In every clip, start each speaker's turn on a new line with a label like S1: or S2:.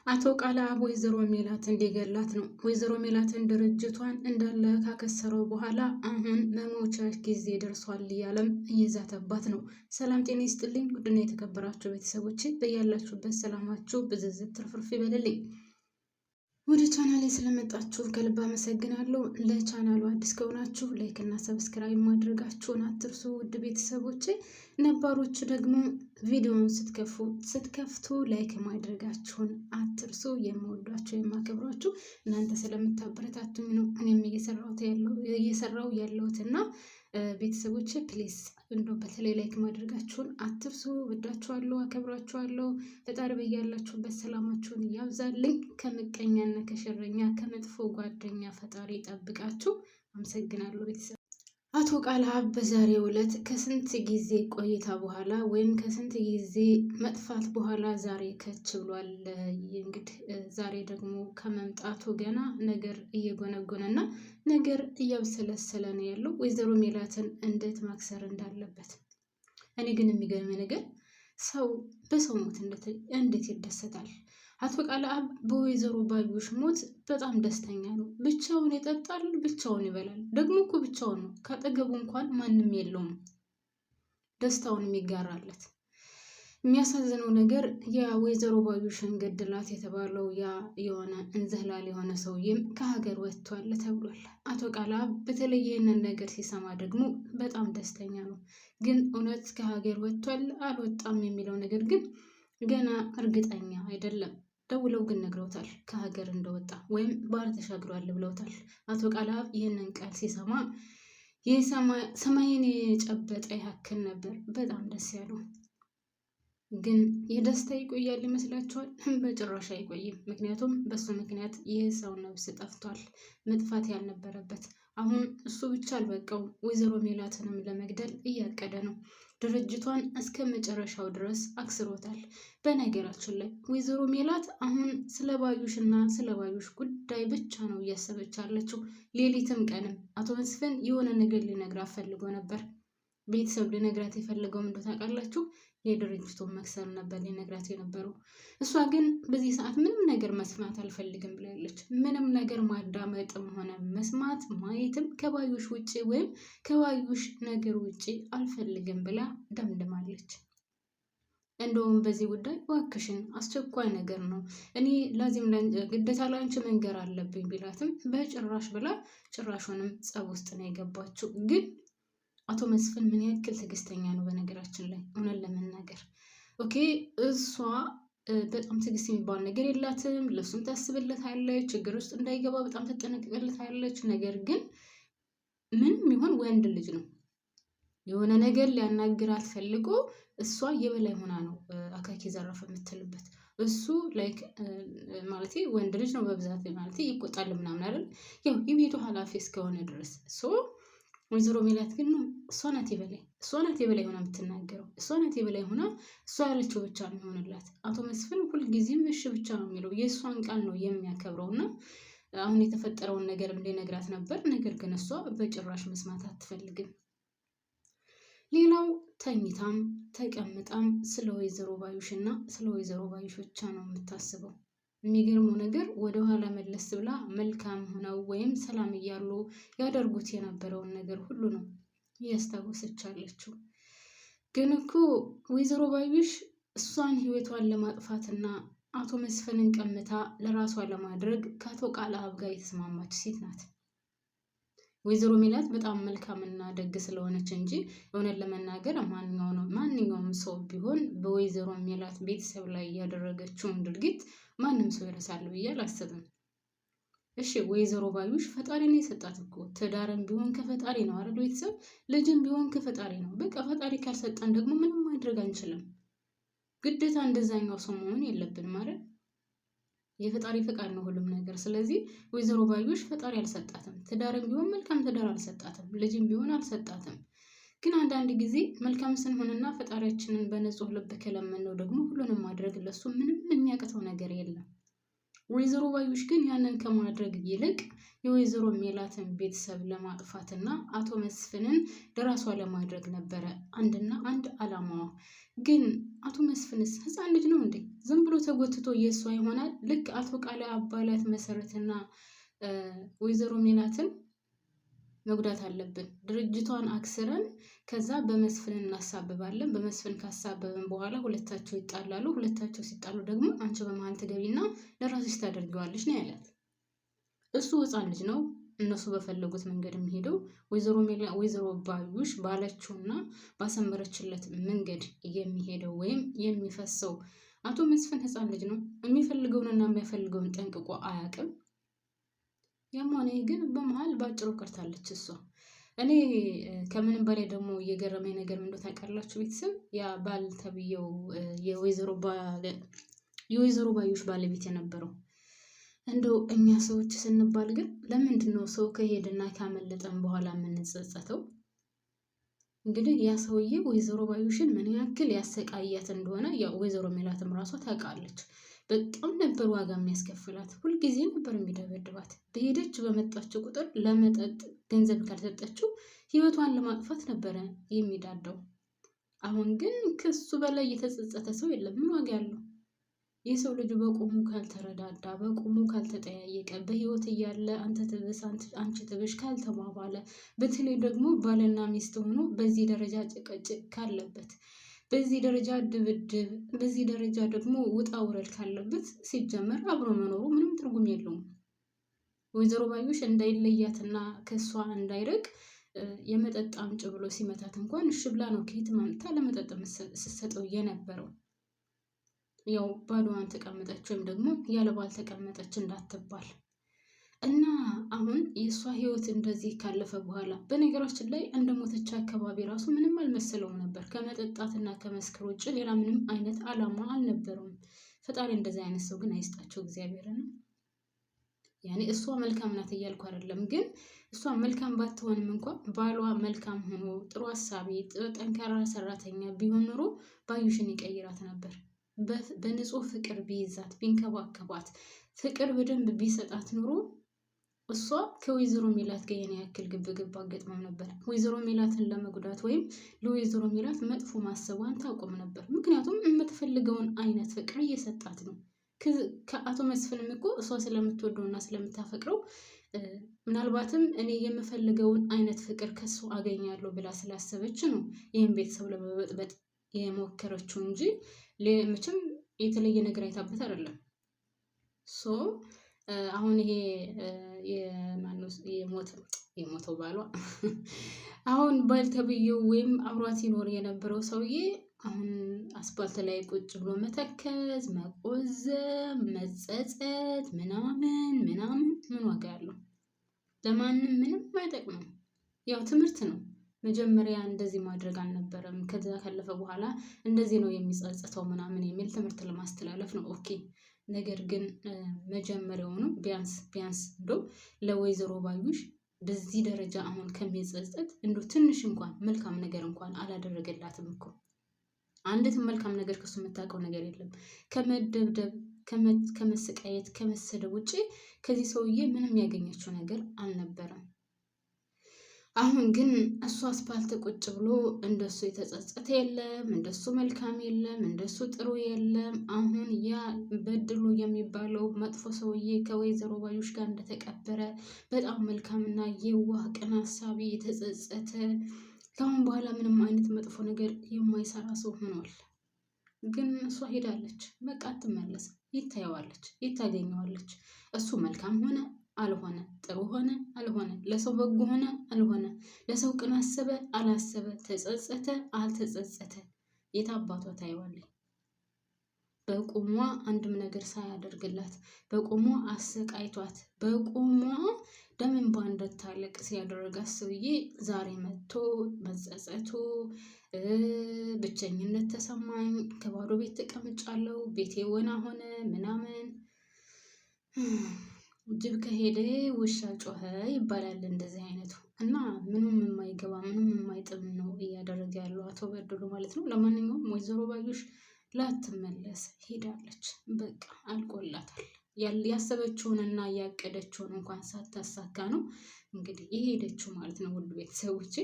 S1: አቶ ቃለአብ ወይዘሮ ሜላት እንዲገላት ነው። ወይዘሮ ሜላትን ድርጅቷን እንዳለ ካከሰረው በኋላ አሁን መሞቻ ጊዜ ደርሷል እያለም እየዛተባት ነው። ሰላም ጤና ይስጥልኝ ውድና የተከበራችሁ ቤተሰቦች በያላችሁበት ሰላማችሁ ብዝዝት ትርፍርፍ ይበልልኝ። ወደ ቻናሌ ስለመጣችሁ ከልብ አመሰግናለሁ። ለቻናሉ አዲስ ከሆናችሁ ላይክ እና ሰብስክራይብ ማድረጋችሁን አትርሱ። ውድ ቤተሰቦች ነባሮቹ ደግሞ ቪዲዮውን ስትከፍቱ ላይክ ማድረጋችሁን አትርሱ። የምወዷችሁ የማከብሯችሁ እናንተ ስለምታበረታቱኝ ነው እኔም እየሰራው ያለሁትና ቤተሰቦች ፕሊዝ እንደው በተለይ ላይክ ማድረጋችሁን አትርሱ። ወዳችኋለሁ፣ አከብራችኋለሁ። ፈጣሪ በያላችሁበት ሰላማችሁን ያብዛልኝ። ከምቀኛና ከሸረኛ ከመጥፎ ጓደኛ ፈጣሪ ይጠብቃችሁ። አመሰግናለሁ ቤተሰብ። አቶ ቃለአብ በዛሬው ዕለት ከስንት ጊዜ ቆይታ በኋላ ወይም ከስንት ጊዜ መጥፋት በኋላ ዛሬ ከች ብሏል። እንግዲህ ዛሬ ደግሞ ከመምጣቱ ገና ነገር እየጎነጎነና ነገር እያብሰለሰለ ነው ያለው ወይዘሮ ሜላትን እንዴት ማክሰር እንዳለበት። እኔ ግን የሚገርም ነገር ሰው በሰው ሞት እንዴት ይደሰታል? አቶ ቃለአብ በወይዘሮ ባዩሽ ሞት በጣም ደስተኛ ነው። ብቻውን ይጠጣል፣ ብቻውን ይበላል። ደግሞ እኮ ብቻውን ነው፣ ካጠገቡ እንኳን ማንም የለውም ደስታውን የሚጋራለት። የሚያሳዝነው ነገር ያ ወይዘሮ ባዩሽን ገድላት የተባለው ያ የሆነ እንዝህላል የሆነ ሰውዬም ከሀገር ወጥቷል ተብሏል። አቶ ቃለአብ በተለይ ይህንን ነገር ሲሰማ ደግሞ በጣም ደስተኛ ነው። ግን እውነት ከሀገር ወጥቷል አልወጣም የሚለው ነገር ግን ገና እርግጠኛ አይደለም። ደውለው ግን ነግረውታል ከሀገር እንደወጣ ወይም ባህር ተሻግሯል ብለውታል። አቶ ቃለአብ ይህንን ቃል ሲሰማ ሰማይን የጨበጠ ያክል ነበር በጣም ደስ ያለው። ግን የደስታ ይቆያል ይመስላችኋል? በጭራሽ አይቆይም። ምክንያቱም በሱ ምክንያት ይህ ሰው ነፍስ ጠፍቷል፣ መጥፋት ያልነበረበት። አሁን እሱ ብቻ አልበቃው፣ ወይዘሮ ሜላትንም ለመግደል እያቀደ ነው። ድርጅቷን እስከ መጨረሻው ድረስ አክስሮታል። በነገራችን ላይ ወይዘሮ ሜላት አሁን ስለ ባዩሽና ስለ ባዩሽ ጉዳይ ብቻ ነው እያሰበች ያለችው። ሌሊትም ቀንም አቶ መስፍን የሆነ ነገር ሊነግራት ፈልጎ ነበር። ቤተሰብ ሊነግራት የፈለገው እንደው ታውቃላችሁ፣ የድርጅቱን መክሰር ነበር ሊነግራት የነበረው። እሷ ግን በዚህ ሰዓት ምንም ነገር መስማት አልፈልግም ብላለች። ምንም ነገር ማዳመጥም ሆነ መስማት ማየትም ከባዩሽ ውጭ ወይም ከባዩሽ ነገር ውጭ አልፈልግም ብላ ደምድማለች። እንደውም በዚህ ጉዳይ እባክሽን አስቸኳይ ነገር ነው፣ እኔ ላዚም ግዴታ ላንቺ መንገር አለብኝ ቢላትም በጭራሽ ብላ ጭራሹንም ጸብ ውስጥ ነው የገባችው። ግን አቶ መስፍን ምን ያክል ትዕግስተኛ ነው በነገራችን ላይ እውነት ለመናገር። ኦኬ እሷ በጣም ትዕግስት የሚባል ነገር የላትም። ለሱም ታስብለታለች፣ ችግር ውስጥ እንዳይገባ በጣም ትጠነቀቅለታለች። ነገር ግን ምንም ይሆን ወንድ ልጅ ነው፣ የሆነ ነገር ሊያናግራት ፈልጎ እሷ የበላይ ሆና ነው አካኪ ዘራፍ የምትልበት። እሱ ላይክ ማለት ወንድ ልጅ ነው በብዛት ማለት ይቆጣል ምናምን አይደል፣ ያው የቤቱ ኃላፊ እስከሆነ ድረስ ወይዘሮ ሜላት ግን ነው እሷ ናት የበላይ ሆና የምትናገረው። እሷ ናት የበላይ ሆና እሷ ያለችው ብቻ ነው የሚሆንላት። አቶ መስፍን ሁልጊዜም እሺ ብቻ ነው የሚለው፣ የእሷን ቃል ነው የሚያከብረው። እና አሁን የተፈጠረውን ነገር እንዲነግራት ነበር። ነገር ግን እሷ በጭራሽ መስማት አትፈልግም። ሌላው ተኝታም ተቀምጣም ስለ ወይዘሮ ባዩሽ እና ስለ ወይዘሮ ባዩሽ ብቻ ነው የምታስበው። የሚገርመው ነገር ወደኋላ መለስ ብላ መልካም ሆነው ወይም ሰላም እያሉ ያደርጉት የነበረውን ነገር ሁሉ ነው እያስታወሰች አለችው። ግን እኮ ወይዘሮ ባዩሽ እሷን ህይወቷን ለማጥፋትና አቶ መስፍንን ቀምታ ለራሷ ለማድረግ ከአቶ ቃለአብ ጋር የተስማማች ሴት ናት። ወይዘሮ ሜላት በጣም መልካምና ደግ ስለሆነች እንጂ እውነት ለመናገር ማንኛውም ሰው ቢሆን በወይዘሮ ሜላት ቤተሰብ ላይ ያደረገችውን ድርጊት ማንም ሰው ይረሳል ብዬ አላስብም። እሺ ወይዘሮ ባዩሽ ፈጣሪ ነው የሰጣት እኮ። ትዳርም ቢሆን ከፈጣሪ ነው አይደል ቤተሰብ፣ ልጅም ቢሆን ከፈጣሪ ነው። በቃ ፈጣሪ ካልሰጠን ደግሞ ምንም ማድረግ አንችልም። ግዴታ እንደዛኛው ሰው መሆን የለብንም አይደል። የፈጣሪ ፈቃድ ነው ሁሉም ነገር። ስለዚህ ወይዘሮ ባዩሽ ፈጣሪ አልሰጣትም። ትዳርም ቢሆን መልካም ትዳር አልሰጣትም፣ ልጅም ቢሆን አልሰጣትም። ግን አንዳንድ ጊዜ መልካም ስንሆንና ፈጣሪያችንን በንጹህ ልብ ከለመነው ደግሞ ሁሉንም ማድረግ ለሱ ምንም የሚያቅተው ነገር የለም። ወይዘሮ ባዩሽ ግን ያንን ከማድረግ ይልቅ የወይዘሮ ሜላትን ቤተሰብ ለማጥፋትና አቶ መስፍንን ለራሷ ለማድረግ ነበረ አንድና አንድ አላማዋ። ግን አቶ መስፍንስ ህፃን ልጅ ነው እንዴ? ዝም ብሎ ተጎትቶ የእሷ ይሆናል? ልክ አቶ ቃለ አባላት መሰረትና ወይዘሮ ሜላትን መጉዳት አለብን። ድርጅቷን አክስረን ከዛ በመስፍን እናሳብባለን። በመስፍን ካሳበብን በኋላ ሁለታቸው ይጣላሉ። ሁለታቸው ሲጣሉ ደግሞ አንቺ በመሀል ትገቢና ለራስሽ ታደርጊዋለሽ ነው ያላት። እሱ ህፃን ልጅ ነው። እነሱ በፈለጉት መንገድ የሚሄደው ወይዘሮ ባዩሽ ባለችውና ባሰመረችለት መንገድ የሚሄደው ወይም የሚፈሰው አቶ መስፍን ህፃን ልጅ ነው። የሚፈልገውንና የሚያፈልገውን ጠንቅቆ አያውቅም። ያማኔ ግን በመሃል ባጭሩ ቀርታለች እሷ። እኔ ከምንም በላይ ደግሞ እየገረመኝ ነገር ምን እንደሆነ ታውቃላችሁ ቤተሰብ? ያ ባል ተብዬው የወይዘሮ ባዩሽ ባለቤት የነበረው እንደው እኛ ሰዎች ስንባል ግን ለምንድን ነው ሰው ከሄድና ካመለጠን በኋላ የምንጸጸተው? እንግዲህ ያ ሰውዬ ወይዘሮ ባዩሽን ምን ያክል ያሰቃያት እንደሆነ ያው ወይዘሮ ሜላትም ራሷ ታውቃለች። በጣም ነበር ዋጋ የሚያስከፍላት። ሁልጊዜ ነበር የሚደበድባት። በሄደች በመጣችው ቁጥር ለመጠጥ ገንዘብ ካልሰጠችው ህይወቷን ለማጥፋት ነበረ የሚዳዳው። አሁን ግን ከሱ በላይ የተጸጸተ ሰው የለም። ምን ዋጋ ያለው? የሰው ልጅ በቁሙ ካልተረዳዳ፣ በቁሙ ካልተጠያየቀ፣ በህይወት እያለ አንተ ትብስ አንቺ ትብሽ ካልተባባለ፣ በተለይ ደግሞ ባልና ሚስት ሆኖ በዚህ ደረጃ ጭቅጭቅ ካለበት፣ በዚህ ደረጃ ድብድብ፣ በዚህ ደረጃ ደግሞ ውጣ ውረድ ካለበት ሲጀመር አብሮ መኖሩ ምንም ትርጉም የለውም። ወይዘሮ ባዩሽ እንዳይለያትና ከሷ እንዳይርቅ የመጠጥ አምጪ ብሎ ሲመታት እንኳን እሺ ብላ ነው ከየት ማምጣ ለመጠጥ ስትሰጠው የነበረው። ያው ባዶዋን ተቀመጠች ወይም ደግሞ ያለ ባል ተቀመጠች እንዳትባል እና አሁን የእሷ ህይወት እንደዚህ ካለፈ በኋላ በነገራችን ላይ እንደ ሞተች አካባቢ ራሱ ምንም አልመሰለውም ነበር። ከመጠጣትና ከመስከር ውጭ ሌላ ምንም አይነት አላማ አልነበረውም። ፈጣሪ እንደዚህ አይነት ሰው ግን አይስጣቸው እግዚአብሔርን። ያኔ እሷ መልካም ናት እያልኩ አይደለም፣ ግን እሷ መልካም ባትሆንም እንኳን ባሏ መልካም ሆኖ ጥሩ አሳቢ፣ ጠንካራ ሰራተኛ ቢሆን ኖሮ ባዩሽን ይቀይራት ነበር። በንጹህ ፍቅር ቢይዛት ቢንከባከባት ፍቅር በደንብ ቢሰጣት ኑሮ እሷ ከወይዘሮ ሜላት ጋር የኔ ያክል ግብግብ አገጥመው ነበር። ወይዘሮ ሜላትን ለመጉዳት ወይም ለወይዘሮ ሜላት መጥፎ ማሰቧን ታቆም ነበር። ምክንያቱም የምትፈልገውን አይነት ፍቅር እየሰጣት ነው። ከአቶ መስፍንም እኮ እሷ ስለምትወደውና ስለምታፈቅረው ምናልባትም እኔ የምፈልገውን አይነት ፍቅር ከሱ አገኛለሁ ብላ ስላሰበች ነው ይህን ቤተሰብ ለመበጥበጥ የሞከረችው እንጂ መቼም የተለየ ነገር አይታበት አይደለም። አሁን ይሄ የሞተው ባሏ አሁን ባል ተብዬው ወይም አብሯት ይኖር የነበረው ሰውዬ አሁን አስፓልት ላይ ቁጭ ብሎ መተከዝ፣ መቆዘም፣ መጸጸት ምናምን ምን ዋጋ ያለው? ለማንም ምንም አይጠቅምም። ያው ትምህርት ነው። መጀመሪያ እንደዚህ ማድረግ አልነበረም፣ ከዛ ካለፈ በኋላ እንደዚህ ነው የሚጸጽተው ምናምን የሚል ትምህርት ለማስተላለፍ ነው። ኦኬ። ነገር ግን መጀመሪያውኑ ቢያንስ እንደው ለወይዘሮ ባዩሽ በዚህ ደረጃ አሁን ከሚጸጸት እንደው ትንሽ እንኳን መልካም ነገር እንኳን አላደረገላትም እኮ። አንዲትም መልካም ነገር ከሱ የምታውቀው ነገር የለም። ከመደብደብ፣ ከመሰቃየት፣ ከመሰደብ ውጭ ከዚህ ሰውዬ ምንም ያገኘችው ነገር አልነበረም። አሁን ግን እሱ አስፓልት ቁጭ ብሎ እንደሱ የተጸጸተ የለም፣ እንደሱ መልካም የለም፣ እንደሱ ጥሩ የለም። አሁን ያ በድሉ የሚባለው መጥፎ ሰውዬ ከወይዘሮ ባዩሽ ጋር እንደተቀበረ በጣም መልካምና የዋህ ቅን ሀሳቢ የተጸጸተ ከአሁን በኋላ ምንም አይነት መጥፎ ነገር የማይሰራ ሰው ሆኗል። ግን እሷ ሄዳለች፣ በቃ አትመለስም። ይታየዋለች፣ ይታገኘዋለች። እሱ መልካም ሆነ አልሆነ፣ ጥሩ ሆነ አልሆነ፣ ለሰው በጎ ሆነ አልሆነ፣ ለሰው ቅን አሰበ አላሰበ፣ ተጸጸተ አልተጸጸተ፣ የት አባቷ ታየዋለች? በቁሟ አንድም ነገር ሳያደርግላት፣ በቁሟ አሰቃይቷት፣ በቁሟ ደም እንባ እንድታለቅስ ያደረጋት ሰውዬ ዛሬ መጥቶ መጸጸቱ፣ ብቸኝነት ተሰማኝ፣ ከባዶ ቤት ተቀምጫለሁ፣ ቤቴ ወና ሆነ ምናምን። ጅብ ከሄደ ውሻ ጮኸ ይባላል እንደዚህ አይነቱ እና ምንም የማይገባ ምንም የማይጥም ነው እያደረገ ያለው አቶ በድሉ ማለት ነው። ለማንኛውም ወይዘሮ ባዩሽ ላትመለስ ሄዳለች። በቃ አልቆላታል። ያሰበችውንና ያቀደችውን እንኳን ሳታሳካ ነው እንግዲህ የሄደችው ማለት ነው ውድ ቤተሰቦቼ።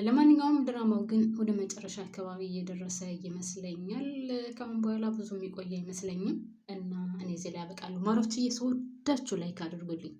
S1: ለማንኛውም ድራማው ግን ወደ መጨረሻ አካባቢ እየደረሰ ይመስለኛል። ከአሁን በኋላ ብዙ የሚቆይ አይመስለኝም እና እኔ እዚህ ላይ ያበቃሉ። ማሮችዬ ስወዳችሁ ላይክ አድርጉልኝ።